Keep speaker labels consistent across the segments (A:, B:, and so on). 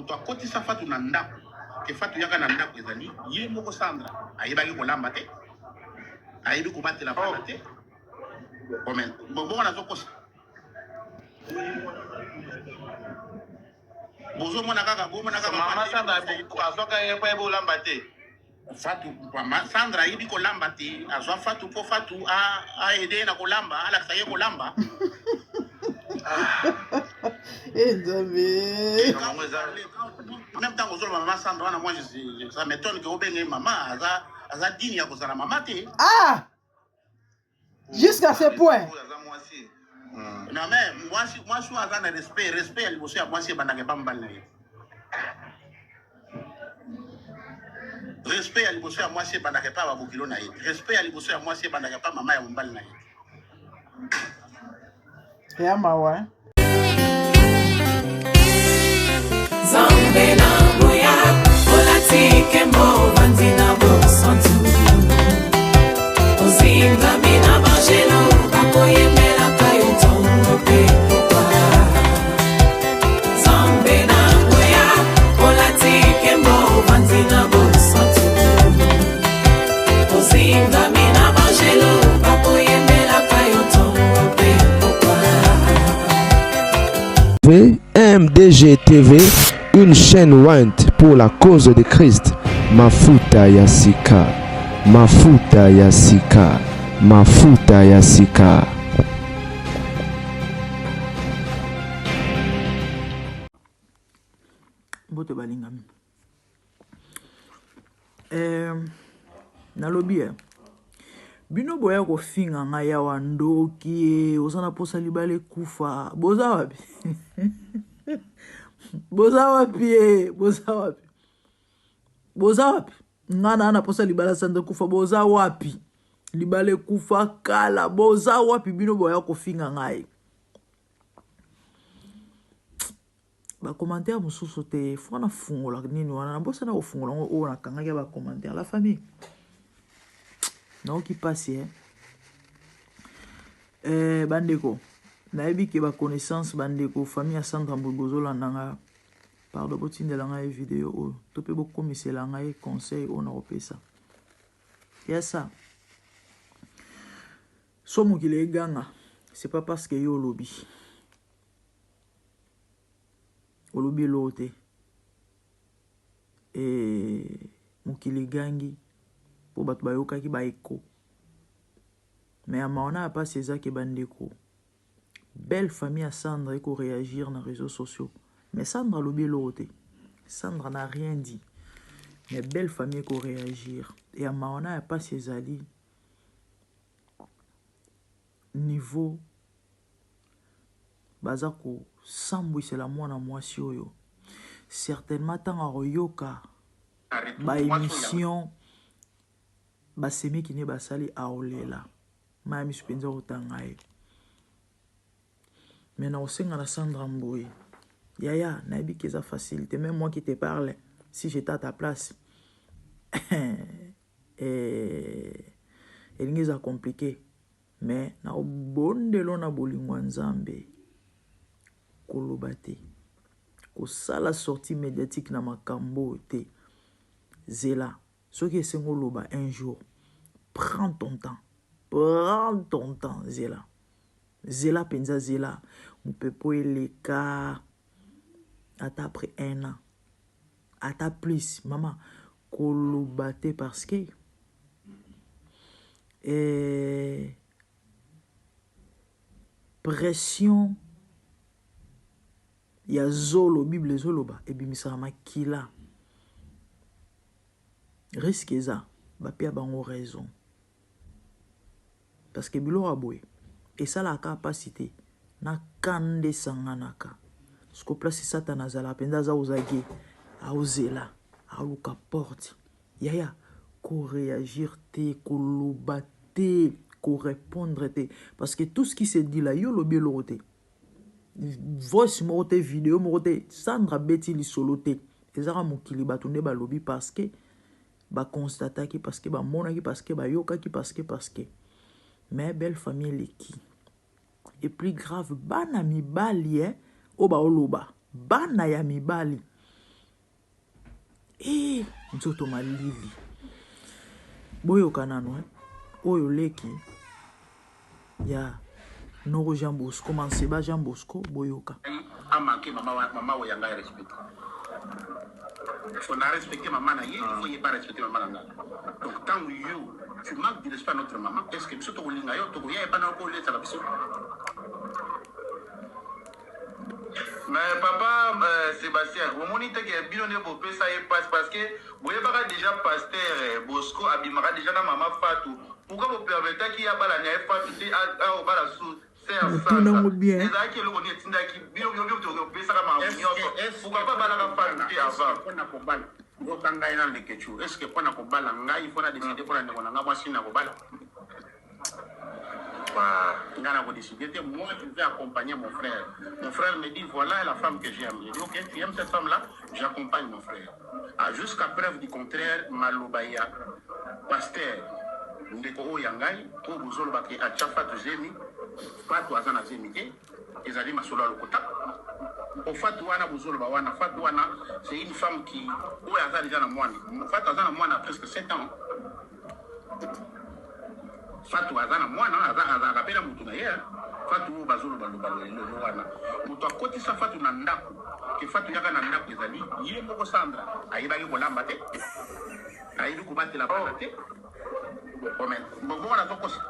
A: moto akotisa Fatou na ndako ke Fatou yaka na ndako ezali ye moko Sandra ayebaki kolamba te ayebi kobatela bana te comment bon nazokosa bozo mona kaka mama Sandra azoka ye kwa bolamba te Fatou mama Sandra ayebi kolamba te azwa Fatou po Fatou a aider na kolamba ala saye kolamba. Même temps que maman Sandra, moi ça m'étonne que Obeng maman a dit à cause de la maman.
B: Ah, jusqu'à ce point.
A: Non mais moi je suis à respect elle aussi à moi c'est banane bambal. Respect elle aussi à moi c'est banane pas babukilo na ye. Respect elle aussi à moi c'est banane pas maman ya mbal na ye.
B: Ya mawa.
C: Zambe na moya, olatike mo vandina bo santu. Ozinga mina bajelo, akoye mela kayo tongo pe popa. Zambe na moya, olatike mo vandina bo santu. Ozinga mina bajelo, akoye mela kayo tongo pe popa.
D: MDG TV, une chaîne Went pour la cause de Christ. Mafuta Yasika, Mafuta Yasika, Mafuta Yasika.
B: Bote balingami. Nalobi bino boya ko finga nga ya wandoki osana posa libale kufa boza wapi boza wapi ngana ana posa libala sanda kufa boza wapi libale kufa kala boza wapi bino boya ko finga ngai ba commentaire mususu te fona fungola nini wana bosa na ofungola o na kanga ya ba commentaire la famille non qui passe bandeko nayebi ke ba connaissance bandeko famille ya Sandra Mbogozo landanga pardon botindela ngai vidéo o to pe bokomisela ngai conseil on a opesa ya ça so mokile ganga c'est pas parce que yo lobby lote et mokile gangi po bato bayoka ki ba eko mais amaona a pas ces que bandeko belle famille à Sandra eko réagir dans les réseaux sociaux mais Sandra lobi lote Sandra n'a rien dit mais belle famille eko réagir et amaona a pas ces ali niveau bazako sambwi c'est la mwana mwasi oyo certainement tanga royoka ba émission basemi qui ne basali aolela mami supenza otangaye mais na osenga na Sandra Mboye yaya nabi keza facilité même moi qui te parle si j'étais à ta place elingiza compliqué mais na obondelo na bolingo nzambe koloba te kosala sortie médiatique na makambo te zela soki esengo loba un jour prends ton temps zela penza zela mupepo eleka ata après 1 an ata plus maman koloba te parce que pression ya zolo bible zoloba ebimisa makila risque eza bapia bango raison parce que bilo aboye et ça la capacité na kande sanganaka sko place satana zala penda za uzagi auzela aluka porte yaya ko réagir te ko loba te ko répondre te parce que tout ce qui se dit là yo lobi lote voice mote vidéo mote Sandra beti li solo te ezara mokili batunde ba lobi parce que ba constata ki parce que ba mona ki parce que ba yoka ki parce que mais belle famille leki et plus grave bana mibali o ba oloba bana ya mibali nzoto malili boyoka nano oyo leki ya Noro Jean Bosco Manseba Jean Bosco boyoka
A: a manqué maman ou yanga respecté. On a respecté maman na il faut y pas respecter maman na. Donc tant que tu manques de respect à notre maman, est-ce que tu te roulinga yo to ya pas na ko le ça la biso.
E: Mais papa Sébastien, au moment où tu as bien pour ça passe parce que vous avez déjà pasteur Bosco abimara déjà na maman Fatou. Pourquoi vous permettez qu'il y a pas la nef Fatou à au bas la sous
B: non bien.
E: Pourquoi pas la Fatou avant?
A: Est-ce que pour na kobala ngai il faut na décider pour na ngona ngwa sina kobala. Moi, je vais accompagner mon frère. Mon frère me dit, voilà la femme que j'aime. Je dis, ok, tu aimes cette femme-là, j'accompagne mon frère. Jusqu'à preuve du contraire, Malobaya, pasteur, Ndeko Yangai, pour vous autres, à Tchafa de Zemi, Fatou Azana Zemite, et Zali Masolo Lokota. Au Fatouana, vous autres, Fatouana, c'est une femme qui, où est Azana Moine. Fatou Azana Moine a presque 7 ans. Fatou azana mwana azana kapela mutu na ye Fatou bazolo balobalo lelo wana mutu akotisa Fatou na ndako ke Fatou yaka na ndako ezali yile moko Sandra ayibaki kolamba te ayibi kubatela bana te bona tokosa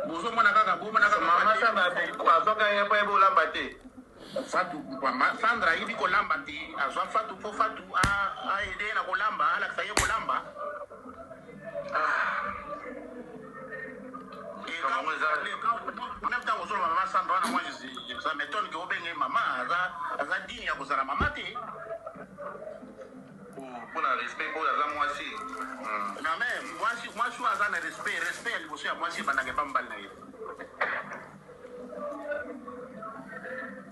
A: bozo mwana kaka
E: Maman Sandra azoka ye pa bolamba te.
A: Fatou Sandra ayibi kolamba te azwa Fatou po Fatou a aider na kolamba ala saye kolamba. Même temps que maman Sandra, moi ça m'étonne que vous ayez maman, elle a dit que vous avez maman.
E: Pour le respect pour la moi aussi.
A: Non mais moi je suis à respect elle vous moi si banage pas mbal na ye.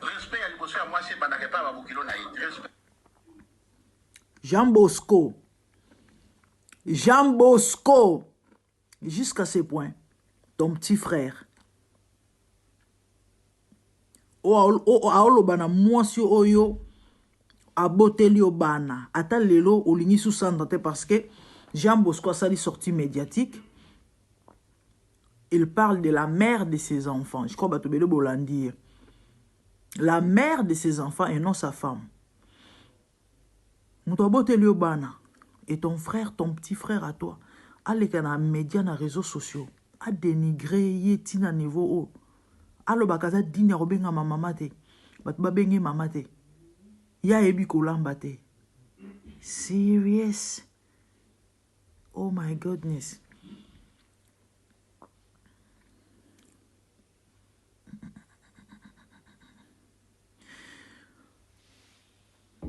A: Respect elle vous moi si banage pas babukilo na ye.
B: Jean Bosco. Jean Bosco. Jusqu'à ce point, ton petit frère. Aolobana mwasi oyo aboteli obana. Ata lelo olingi sous sandate parce que Jean Bosco a sali sortie médiatique. Il parle de la mère de ses enfants. Je crois que Batobele Bolandi. La mère de ses enfants et non sa femme. Mouto aboteli obana. Et ton frère, ton petit frère à toi. Aleka na média na réseaux sociaux a dénigré yeti na niveau haut alo bakaza dina robenga mama te bat babenge mama te ya ebi kolamba te serious oh my goodness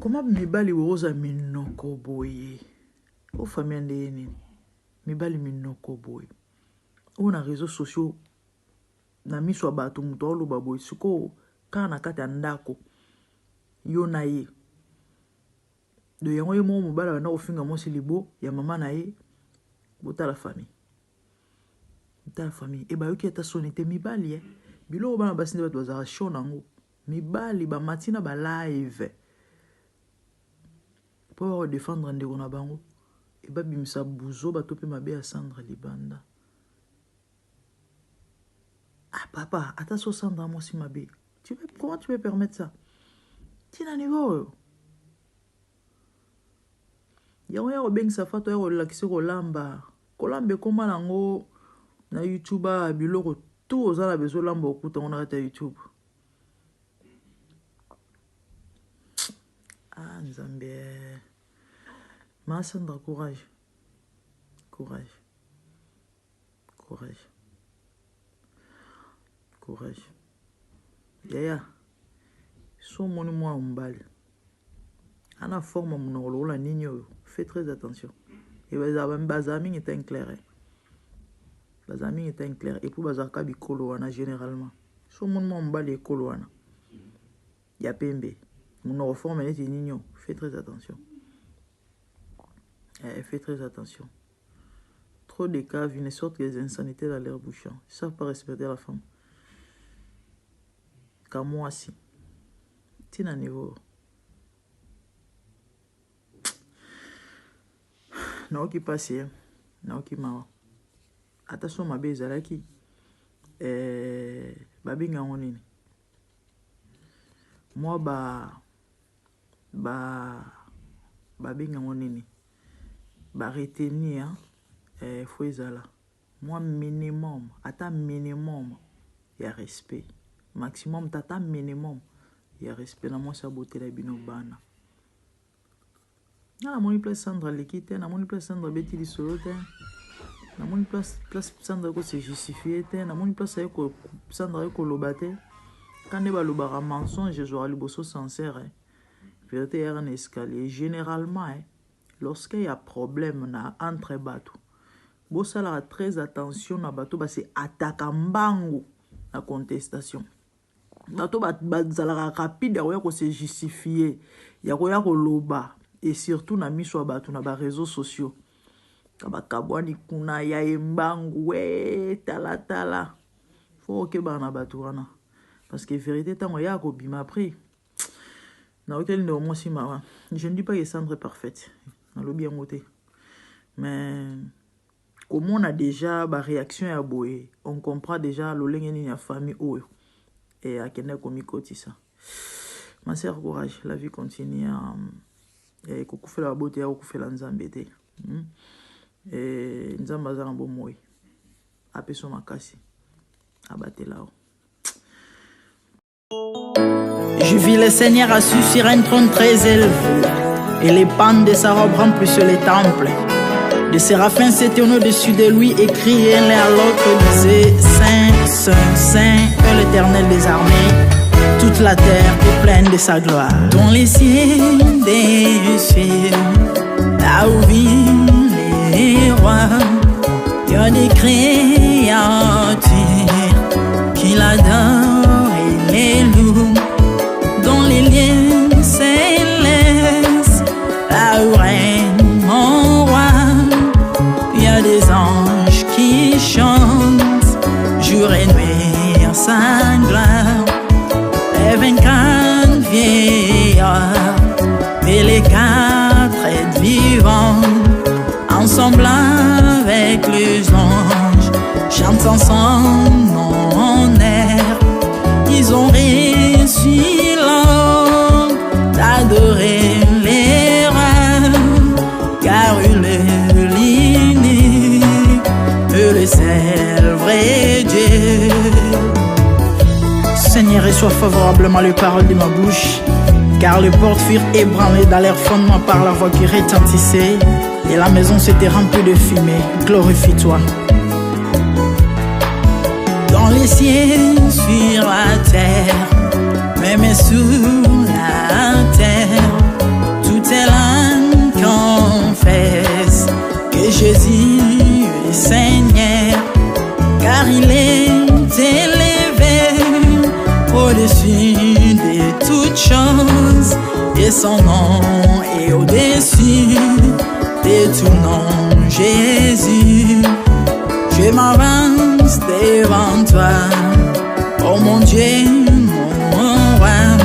B: comment mibali rosa minoko boye o famille ndeni mibali minoko boy on a réseaux sociaux na miso bato muto lo baboy siko kana kata ndako yo na ye de yango ye mo mobala na ofinga mo silibo ya mama na ye bota la famille e ba yoki eta sonete mibali bilo bana basinde bato bazara show nango mibali ba matina ba live pour défendre ndeko na bango. Et bah bimsa bouzo ba topé ma bé à Sandra libanda. Ah papa, attention Sandra moi si ma bé. Comment tu peux permettre ça? Tina niveau. Yawo ya obeng sa fato ya relaxer kolamba. Kolambe koma nango na YouTube biloko tout aux ala bezo lamba okuta on arrête YouTube. Ah Nzambe. Ma Sandra, courage. Courage. Courage. Courage. Yaya. So moni moi mbali. Ana forme mon la nino. Fais très attention. Et bazami est clair. Bazami est clair. Et pour bazaka bi koloana généralement. So mon moi mbali koloana. Ya pembe. Mon forme est nino. Fais très attention. Fais très attention. Trop de cas, une sorte des insanités dans l'air bouchant. Ils ne savent pas respecter la femme. Comme moi, si. tina niveau naoki pasi naoki mawa ata so mabe ezalaki babenga ngo nini mwa babenga ngo nini baretenir fo ezala mwa minimum ata minimum ya respect maximum tata minimum ya respect na mwasi abotela bino bana namoni place Sandra leki te namoni place Sandra beti lisolo te namoni place Sandra ko se justifier te namoni place Sandra koloba te kande balobaka mensonge ezwaka liboso sincère vérité ya un escalier généralement lorsqu'il y a problème na entre bato bosala très attention na bato base attaque mbangu la contestation bato bazalaka rapide ya ko se justifier ya ko loba et surtout na miso bato na ba réseaux sociaux kabakabwani kuna ya mbangu tala faut que bana bato wana parce que vérité tango ya ko bima après na auquel no moi si mawa je ne dis pas que Sandra est parfaite na lo bien moté mais comme on a déjà ba réaction ya boye on comprend déjà lo lengeni ya famille oyo et à kende komikoti ça ma sœur courage la vie continue et kokufela bote ya kokufela nzambe te et nzamba za mbo moyi apeso makasi abatela.
F: Je vis le Seigneur assis sur un trône très élevé, et les pans de sa robe remplissent les temples. Les séraphins s'étaient au-dessus de lui et criaient l'un à l'autre, disaient Saint, Saint, Saint est l'Éternel des armées. Toute la terre est pleine de sa gloire. Dans les cieux des cieux, là où vivent les rois, il y a des créatures qui l'adorent et les louent. Dans les lieux célestes, là où règne mon roi, il y a des anges qui chantent jour et nuit en sa gloire. Les 24 vieillards et les 4 êtres vivants, ensemble avec les anges, chantent ensemble mon air. Ils ont réussi d'adorer les rois, car il est l'unique, le seul vrai Dieu. Seigneur, reçois favorablement les paroles de ma bouche, car les portes furent ébranlées dans leur fondement par la voix qui retentissait, et la maison s'était remplie de fumée. Glorifie-toi. Dans les cieux, sur la terre, même sous la terre, toute langue confesse que Jésus est Seigneur, car il est élevé au-dessus de toutes choses, et son nom est au-dessus de tout nom. Jésus, je m'avance devant toi, oh mon Dieu, mon roi,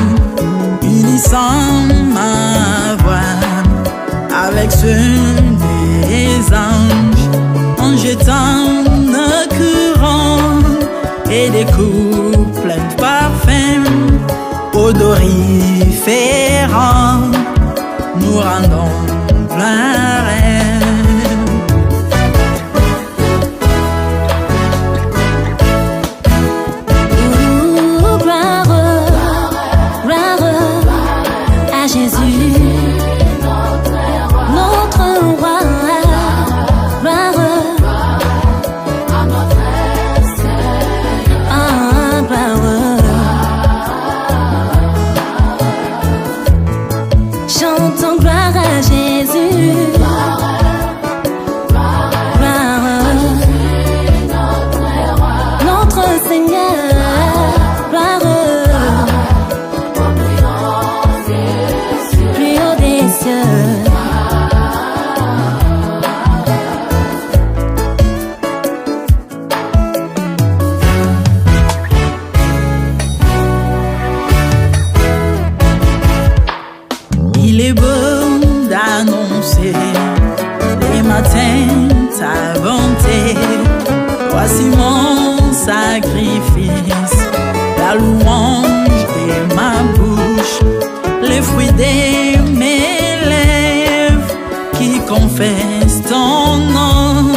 F: unissant ma voix avec ceux des anges, en jetant nos courants et des coups pleins de parfums odoriférants, nous rendons gloire.
G: Chantons gloire à Jésus.
F: Il est beau d'annoncer les matins ta bonté. Voici mon sacrifice, la louange de ma bouche, les fruits de mes lèvres qui confessent ton nom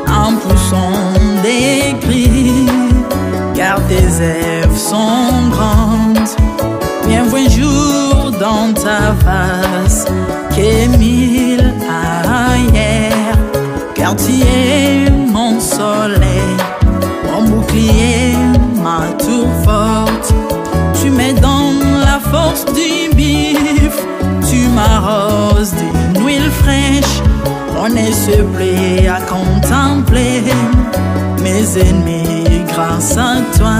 F: en poussant des cris, car tes œuvres sont grandes. Bienvenue jour dans ta face, que 1000 ailleurs, car tu es mon soleil, mon bouclier, ma tour forte. Tu me donnes la force du bif, tu m'arroses d'une huile fraîche. On ne se plaît à contempler mes ennemis grâce à toi.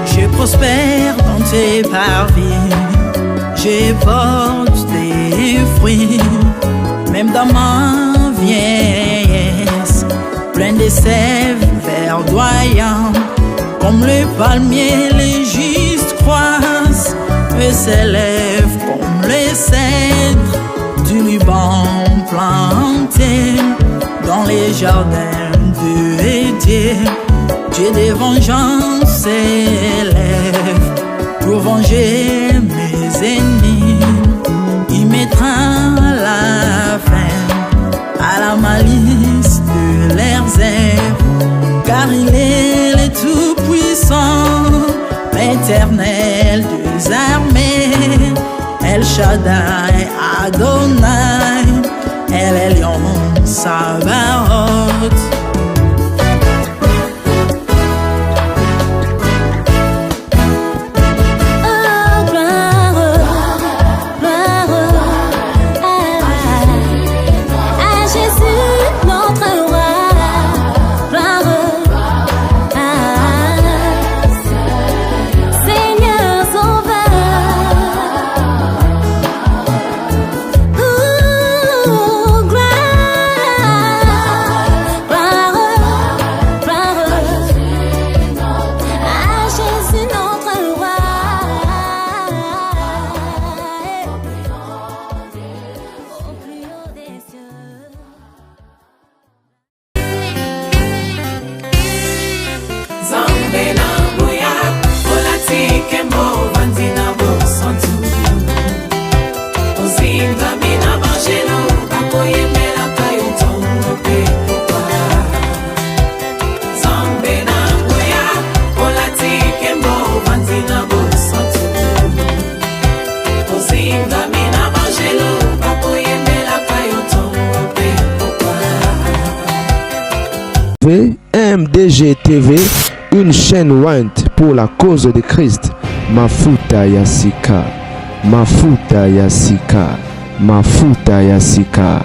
F: Je prospère dans tes parvis, je porte des fruits, même dans ma vieillesse, plein de sève verdoyant, comme le palmier, les justes croissent et s'élèvent comme les cèdres du Liban planté dans les jardins de Dieu. Dieu de vengeance s'élève pour venger mes ennemis. Il mettra la fin à la malice de leurs œuvres, car il est le tout-puissant, l'éternel des armées, El Shaddai Adonai, El Elyon Sabaoth.
D: MDG TV, une chaîne Went pour la cause de Christ. Mafuta ya Sika, Mafuta ya Sika, Mafuta ya Sika.